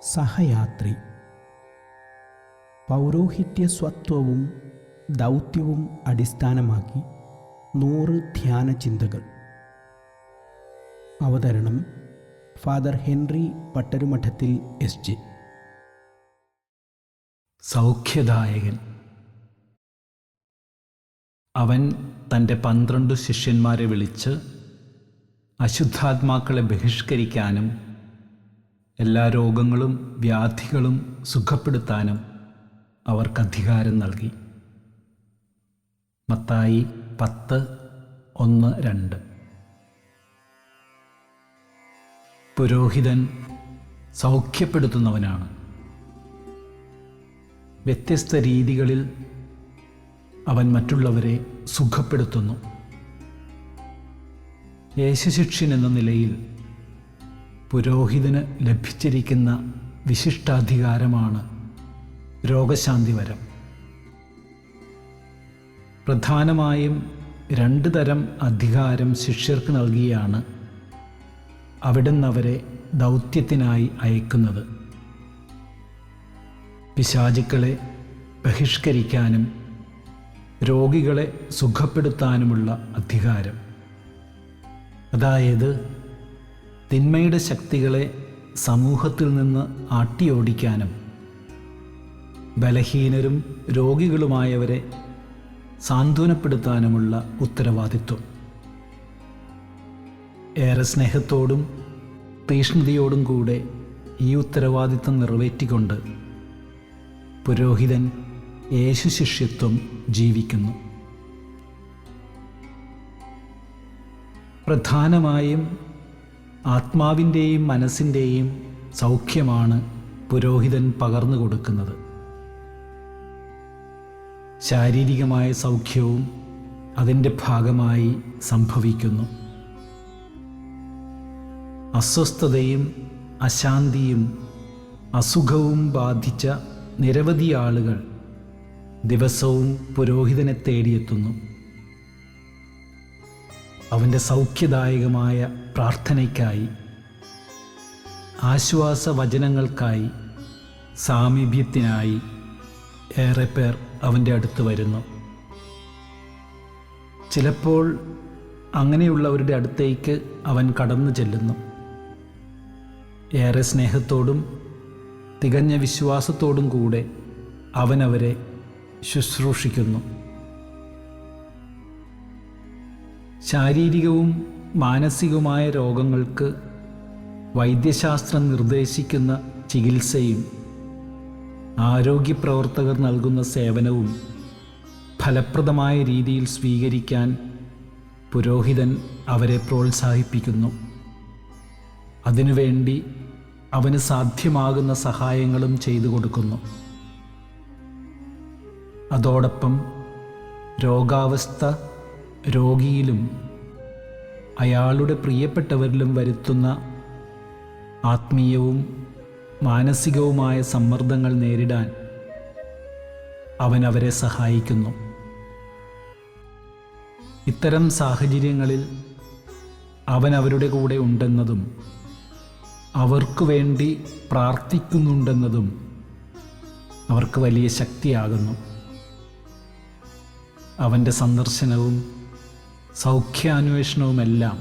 സഹയാത്രി. പൗരോഹിത്യസ്വത്വവും ദൗത്യവും അടിസ്ഥാനമാക്കി 100 ധ്യാന ചിന്തകൾ. അവതരണം ഫാദർ ഹെൻറി പട്ടരുമഠത്തിൽ എസ്.ജെ. സൗഖ്യദായകൻ. അവൻ തൻ്റെ 12 ശിഷ്യന്മാരെ വിളിച്ച് അശുദ്ധാത്മാക്കളെ ബഹിഷ്കരിക്കാനും എല്ലാ രോഗങ്ങളും വ്യാധികളും സുഖപ്പെടുത്താനും അവർക്ക് അധികാരം നൽകി. മത്തായി 10:1-2. പുരോഹിതൻ സൗഖ്യപ്പെടുത്തുന്നവനാണ്. വ്യത്യസ്ത രീതികളിൽ അവൻ മറ്റുള്ളവരെ സുഖപ്പെടുത്തുന്നു. യേശുശിഷ്യൻ എന്ന നിലയിൽ പുരോഹിതന് ലഭിച്ചിരിക്കുന്ന വിശിഷ്ടാധികാരമാണ് രോഗശാന്തി വരം. പ്രധാനമായും 2 തരം അധികാരം ശിഷ്യർക്ക് നൽകിയാണ് അവിടുന്ന് അവരെ ദൗത്യത്തിനായി അയക്കുന്നത്: പിശാചുക്കളെ ബഹിഷ്കരിക്കാനും രോഗികളെ സുഖപ്പെടുത്താനുമുള്ള അധികാരം. അതായത് തിന്മയുടെ ശക്തികളെ സമൂഹത്തിൽ നിന്ന് ആട്ടിയോടിക്കാനും ബലഹീനരും രോഗികളുമായവരെ സാന്ത്വനപ്പെടുത്താനുമുള്ള ഉത്തരവാദിത്വം. ഏറെ സ്നേഹത്തോടും തീഷ്ണതയോടും കൂടെ ഈ ഉത്തരവാദിത്വം നിറവേറ്റിക്കൊണ്ട് പുരോഹിതൻ യേശുശിഷ്യത്വം ജീവിക്കുന്നു. പ്രധാനമായും ആത്മാവിൻ്റെയും മനസ്സിൻ്റെയും സൗഖ്യമാണ് പുരോഹിതൻ പകർന്നു കൊടുക്കുന്നത്. ശാരീരികമായ സൗഖ്യവും അതിൻ്റെ ഭാഗമായി സംഭവിക്കുന്നു. അസ്വസ്ഥതയും അശാന്തിയും അസുഖവും ബാധിച്ച നിരവധി ആളുകൾ ദിവസവും പുരോഹിതനെ തേടിയെത്തുന്നു. അവൻ്റെ സൗഖ്യദായകമായ പ്രാർത്ഥനയ്ക്കായി, ആശ്വാസവചനങ്ങൾക്കായി, സാമീപ്യത്തിനായി ഏറെ പേർ അവൻ്റെ അടുത്ത് വരുന്നു. ചിലപ്പോൾ അങ്ങനെയുള്ളവരുടെ അടുത്തേക്ക് അവൻ കടന്നു ചെല്ലുന്നു. ഏറെ സ്നേഹത്തോടും തികഞ്ഞ വിശ്വാസത്തോടും കൂടെ അവൻ അവരെ ശുശ്രൂഷിക്കുന്നു. ശാരീരികവും മാനസികവുമായ രോഗങ്ങൾക്ക് വൈദ്യശാസ്ത്രം നിർദ്ദേശിക്കുന്ന ചികിത്സയും ആരോഗ്യപ്രവർത്തകർ നൽകുന്ന സേവനവും ഫലപ്രദമായ രീതിയിൽ സ്വീകരിക്കാൻ പുരോഹിതൻ അവരെ പ്രോത്സാഹിപ്പിക്കുന്നു. അതിനുവേണ്ടി അവന് സാധ്യമാകുന്ന സഹായങ്ങളും ചെയ്തു കൊടുക്കുന്നു. അതോടൊപ്പം രോഗാവസ്ഥ രോഗിയിലും അയാളുടെ പ്രിയപ്പെട്ടവരിലും വരുത്തുന്ന ആത്മീയവും മാനസികവുമായ സമ്മർദ്ദങ്ങൾ നേരിടാൻ അവൻ അവരെ സഹായിക്കുന്നു. ഇത്തരം സാഹചര്യങ്ങളിൽ അവൻ അവരുടെ കൂടെ ഉണ്ടെന്നതും അവർക്കു വേണ്ടി പ്രാർത്ഥിക്കുന്നുണ്ടെന്നതും അവർക്ക് വലിയ ശക്തിയാകുന്നു. അവൻ്റെ സന്ദർശനവും സൗഖ്യാന്വേഷണവുമെല്ലാം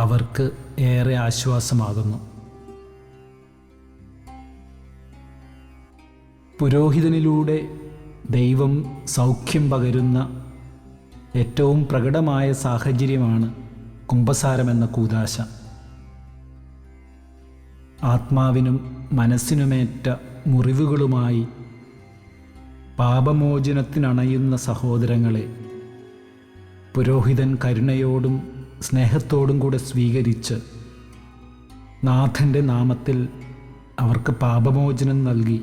അവർക്ക് ഏറെ ആശ്വാസമാകുന്നു. പുരോഹിതനിലൂടെ ദൈവം സൗഖ്യം പകരുന്ന ഏറ്റവും പ്രകടമായ സാഹചര്യമാണ് കുമ്പസാരമെന്ന കൂദാശ. ആത്മാവിനും മനസ്സിനുമേറ്റ മുറിവുകളുമായി പാപമോചനത്തിനണയുന്ന സഹോദരങ്ങളെ പുരോഹിതൻ കരുണയോടും സ്നേഹത്തോടും കൂടെ സ്വീകരിച്ച് നാഥൻ്റെ നാമത്തിൽ അവർക്ക് പാപമോചനം നൽകി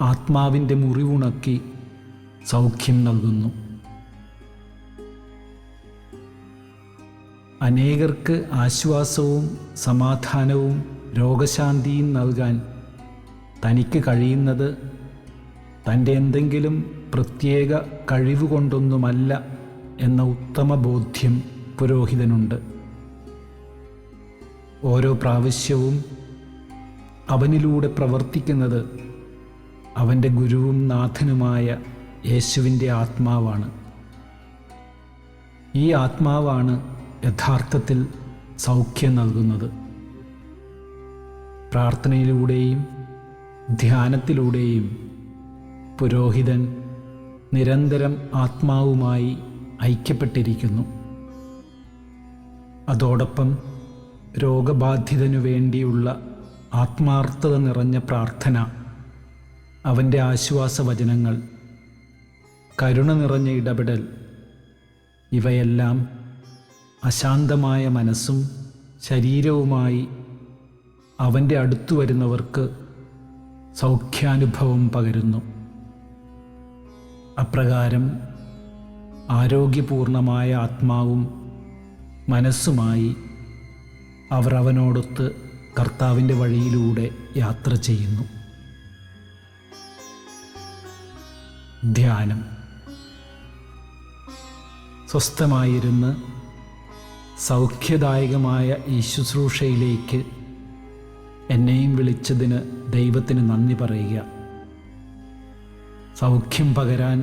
ആത്മാവിൻ്റെ മുറിവുണക്കി സൗഖ്യം നൽകുന്നു. അനേകർക്ക് ആശ്വാസവും സമാധാനവും രോഗശാന്തിയും നൽകാൻ തനിക്ക് കഴിയുന്നത് തൻ്റെ എന്തെങ്കിലും പ്രത്യേക കഴിവുകൊണ്ടൊന്നുമല്ല എന്ന ഉത്തമ ബോധ്യം പുരോഹിതനുണ്ട്. ഓരോ പ്രാവശ്യവും അവനിലൂടെ പ്രവർത്തിക്കുന്നത് അവൻ്റെ ഗുരുവും നാഥനുമായ യേശുവിൻ്റെ ആത്മാവാണ്. ഈ ആത്മാവാണ് യഥാർത്ഥത്തിൽ സൗഖ്യം നൽകുന്നത്. പ്രാർത്ഥനയിലൂടെയും ധ്യാനത്തിലൂടെയും പുരോഹിതൻ നിരന്തരം ആത്മാവുമായി ഐക്യപ്പെട്ടിരിക്കുന്നു. അതോടൊപ്പം രോഗബാധിതനു വേണ്ടിയുള്ള ആത്മാർത്ഥത നിറഞ്ഞ പ്രാർത്ഥന, അവൻ്റെ ആശ്വാസവചനങ്ങൾ, കരുണ നിറഞ്ഞ ഇടപെടൽ, ഇവയെല്ലാം അശാന്തമായ മനസ്സും ശരീരവുമായി അവൻ്റെ അടുത്തു വരുന്നവർക്ക് സൗഖ്യാനുഭവം പകരുന്നു. അപ്രകാരം ആരോഗ്യപൂർണമായ ആത്മാവും മനസ്സുമായി അവർ അവനോടൊത്ത് കർത്താവിൻ്റെ വഴിയിലൂടെ യാത്ര ചെയ്യുന്നു. ധ്യാനം. സ്വസ്ഥമായിരുന്ന് സൗഖ്യദായകമായ ഈ ശുശ്രൂഷയിലേക്ക് എന്നെയും വിളിച്ചതിന് ദൈവത്തിന് നന്ദി പറയുക. സൗഖ്യം പകരാൻ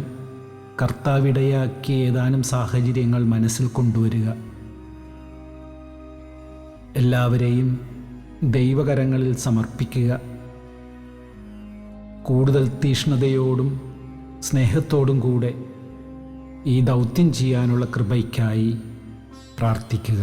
കർത്താവിടയാക്കിയ ഏതാനും സാഹചര്യങ്ങൾ മനസ്സിൽ കൊണ്ടുവരിക. എല്ലാവരെയും ദൈവകരങ്ങളിൽ സമർപ്പിക്കുക. കൂടുതൽ തീഷ്ണതയോടും സ്നേഹത്തോടും കൂടെ ഈ ദൗത്യം ചെയ്യാനുള്ള കൃപയ്ക്കായി പ്രാർത്ഥിക്കുക.